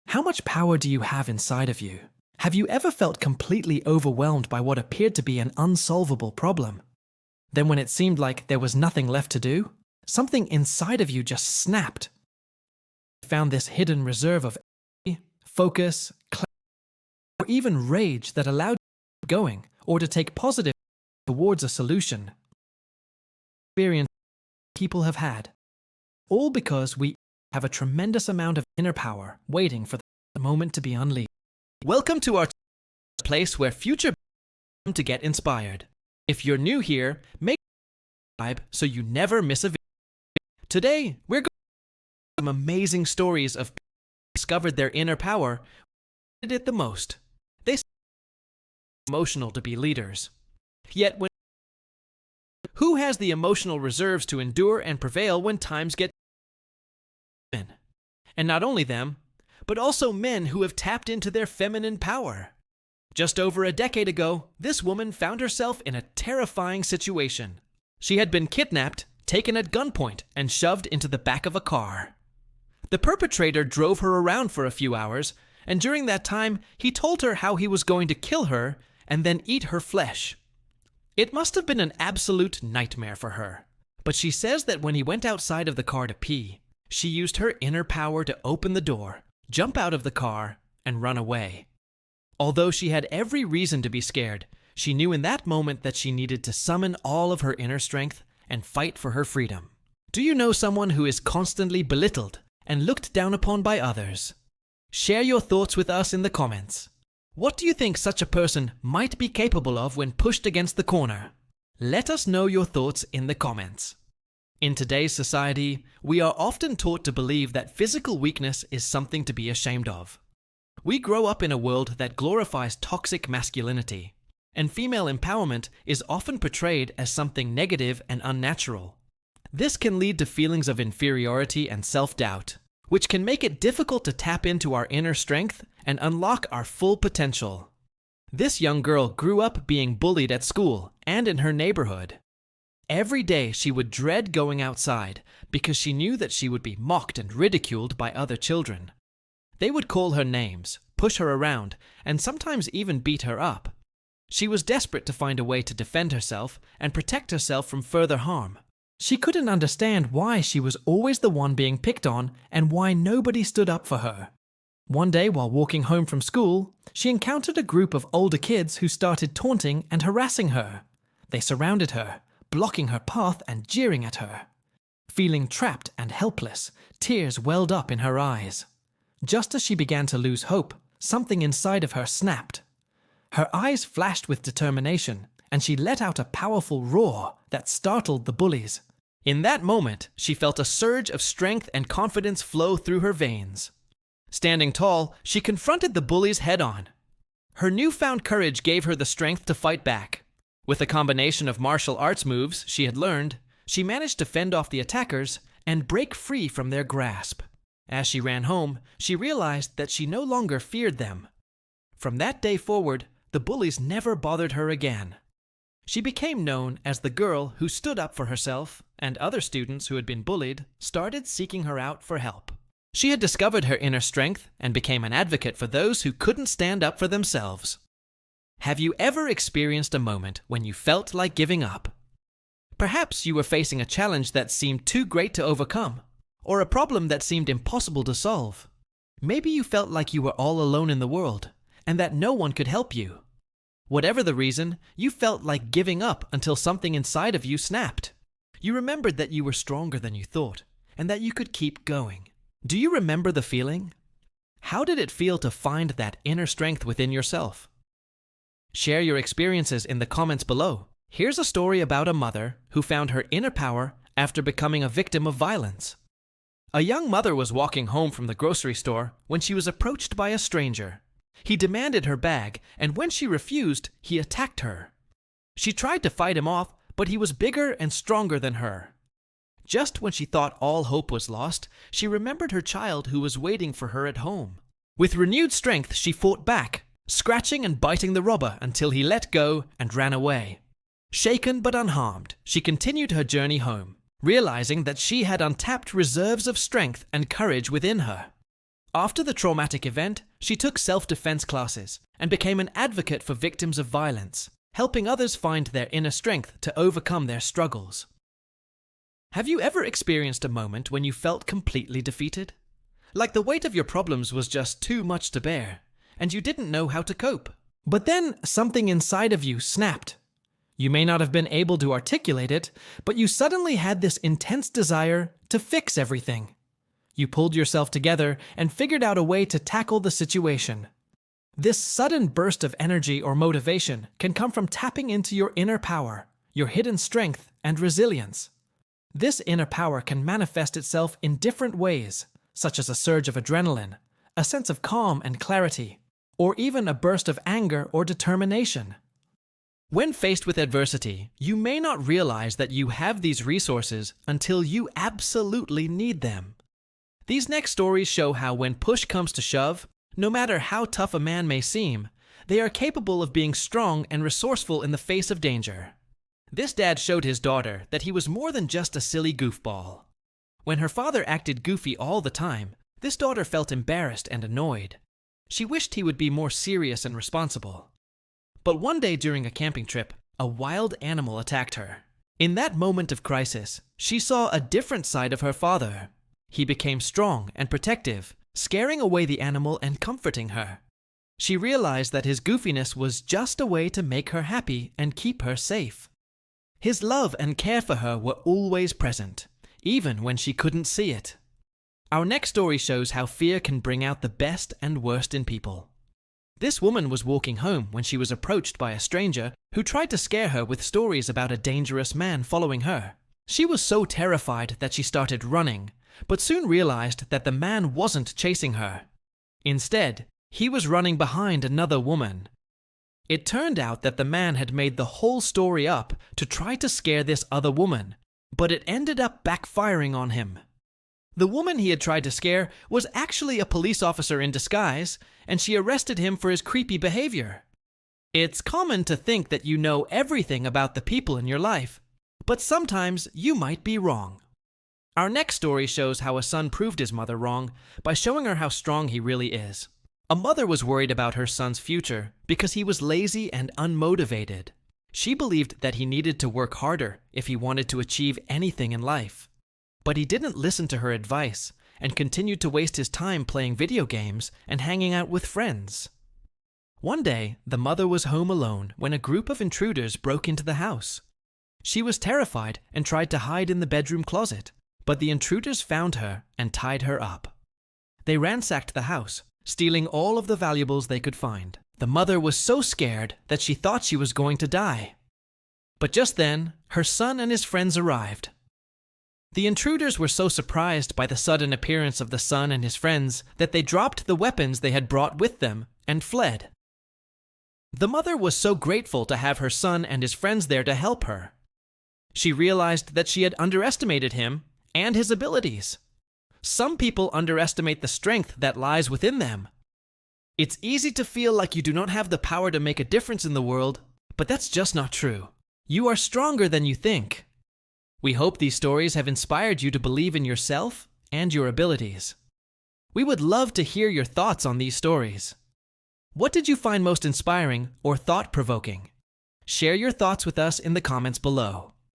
How much power do you have inside of you? Have you ever felt completely overwhelmed by what appeared to be an unsolvable problem? Then when it seemed like there was nothing left to do, something inside of you just snapped. You found this hidden reserve of energy, focus, clarity, or even rage that allowed you to keep going or to take positive towards a solution. Experience people have had, all because we have a tremendous amount of inner power waiting for the moment to be unleashed. Welcome to our place where future come to get inspired. If you're new here, make sure to subscribe so you never miss a video. Today, we're going to some amazing stories of people who discovered their inner power, who needed it the most. They emotional to be leaders. Yet who has the emotional reserves to endure and prevail when times get men? And not only them, but also men who have tapped into their feminine power. Just over a decade ago, this woman found herself in a terrifying situation. She had been kidnapped, taken at gunpoint, and shoved into the back of a car. The perpetrator drove her around for a few hours, and during that time, he told her how he was going to kill her and then eat her flesh. It must have been an absolute nightmare for her, but she says that when he went outside of the car to pee, she used her inner power to open the door, jump out of the car, and run away. Although she had every reason to be scared, she knew in that moment that she needed to summon all of her inner strength and fight for her freedom. Do you know someone who is constantly belittled and looked down upon by others? Share your thoughts with us in the comments. What do you think such a person might be capable of when pushed against the corner? Let us know your thoughts in the comments. In today's society, we are often taught to believe that physical weakness is something to be ashamed of. We grow up in a world that glorifies toxic masculinity, and female empowerment is often portrayed as something negative and unnatural. This can lead to feelings of inferiority and self-doubt, which can make it difficult to tap into our inner strength and unlock our full potential. This young girl grew up being bullied at school and in her neighborhood. Every day she would dread going outside because she knew that she would be mocked and ridiculed by other children. They would call her names, push her around, and sometimes even beat her up. She was desperate to find a way to defend herself and protect herself from further harm. She couldn't understand why she was always the one being picked on and why nobody stood up for her. One day while walking home from school, she encountered a group of older kids who started taunting and harassing her. They surrounded her, blocking her path and jeering at her. Feeling trapped and helpless, tears welled up in her eyes. Just as she began to lose hope, something inside of her snapped. Her eyes flashed with determination, and she let out a powerful roar that startled the bullies. In that moment, she felt a surge of strength and confidence flow through her veins. Standing tall, she confronted the bullies head-on. Her newfound courage gave her the strength to fight back. With a combination of martial arts moves she had learned, she managed to fend off the attackers and break free from their grasp. As she ran home, she realized that she no longer feared them. From that day forward, the bullies never bothered her again. She became known as the girl who stood up for herself, and other students who had been bullied started seeking her out for help. She had discovered her inner strength and became an advocate for those who couldn't stand up for themselves. Have you ever experienced a moment when you felt like giving up? Perhaps you were facing a challenge that seemed too great to overcome, or a problem that seemed impossible to solve. Maybe you felt like you were all alone in the world, and that no one could help you. Whatever the reason, you felt like giving up until something inside of you snapped. You remembered that you were stronger than you thought, and that you could keep going. Do you remember the feeling? How did it feel to find that inner strength within yourself? Share your experiences in the comments below. Here's a story about a mother who found her inner power after becoming a victim of violence. A young mother was walking home from the grocery store when she was approached by a stranger. He demanded her bag, and when she refused, he attacked her. She tried to fight him off, but he was bigger and stronger than her. Just when she thought all hope was lost, she remembered her child who was waiting for her at home. With renewed strength, she fought back, scratching and biting the robber until he let go and ran away. Shaken but unharmed, she continued her journey home, realizing that she had untapped reserves of strength and courage within her. After the traumatic event, she took self-defense classes and became an advocate for victims of violence, helping others find their inner strength to overcome their struggles. Have you ever experienced a moment when you felt completely defeated? Like the weight of your problems was just too much to bear, and you didn't know how to cope. But then something inside of you snapped. You may not have been able to articulate it, but you suddenly had this intense desire to fix everything. You pulled yourself together and figured out a way to tackle the situation. This sudden burst of energy or motivation can come from tapping into your inner power, your hidden strength and resilience. This inner power can manifest itself in different ways, such as a surge of adrenaline, a sense of calm and clarity, or even a burst of anger or determination. When faced with adversity, you may not realize that you have these resources until you absolutely need them. These next stories show how when push comes to shove, no matter how tough a man may seem, they are capable of being strong and resourceful in the face of danger. This dad showed his daughter that he was more than just a silly goofball. When her father acted goofy all the time, this daughter felt embarrassed and annoyed. She wished he would be more serious and responsible. But one day during a camping trip, a wild animal attacked her. In that moment of crisis, she saw a different side of her father. He became strong and protective, scaring away the animal and comforting her. She realized that his goofiness was just a way to make her happy and keep her safe. His love and care for her were always present, even when she couldn't see it. Our next story shows how fear can bring out the best and worst in people. This woman was walking home when she was approached by a stranger who tried to scare her with stories about a dangerous man following her. She was so terrified that she started running, but soon realized that the man wasn't chasing her. Instead, he was running behind another woman. It turned out that the man had made the whole story up to try to scare this other woman, but it ended up backfiring on him. The woman he had tried to scare was actually a police officer in disguise, and she arrested him for his creepy behavior. It's common to think that you know everything about the people in your life, but sometimes you might be wrong. Our next story shows how a son proved his mother wrong by showing her how strong he really is. A mother was worried about her son's future because he was lazy and unmotivated. She believed that he needed to work harder if he wanted to achieve anything in life. But he didn't listen to her advice and continued to waste his time playing video games and hanging out with friends. One day, the mother was home alone when a group of intruders broke into the house. She was terrified and tried to hide in the bedroom closet, but the intruders found her and tied her up. They ransacked the house, stealing all of the valuables they could find. The mother was so scared that she thought she was going to die. But just then, her son and his friends arrived. The intruders were so surprised by the sudden appearance of the son and his friends that they dropped the weapons they had brought with them and fled. The mother was so grateful to have her son and his friends there to help her. She realized that she had underestimated him and his abilities. Some people underestimate the strength that lies within them. It's easy to feel like you do not have the power to make a difference in the world, but that's just not true. You are stronger than you think. We hope these stories have inspired you to believe in yourself and your abilities. We would love to hear your thoughts on these stories. What did you find most inspiring or thought-provoking? Share your thoughts with us in the comments below.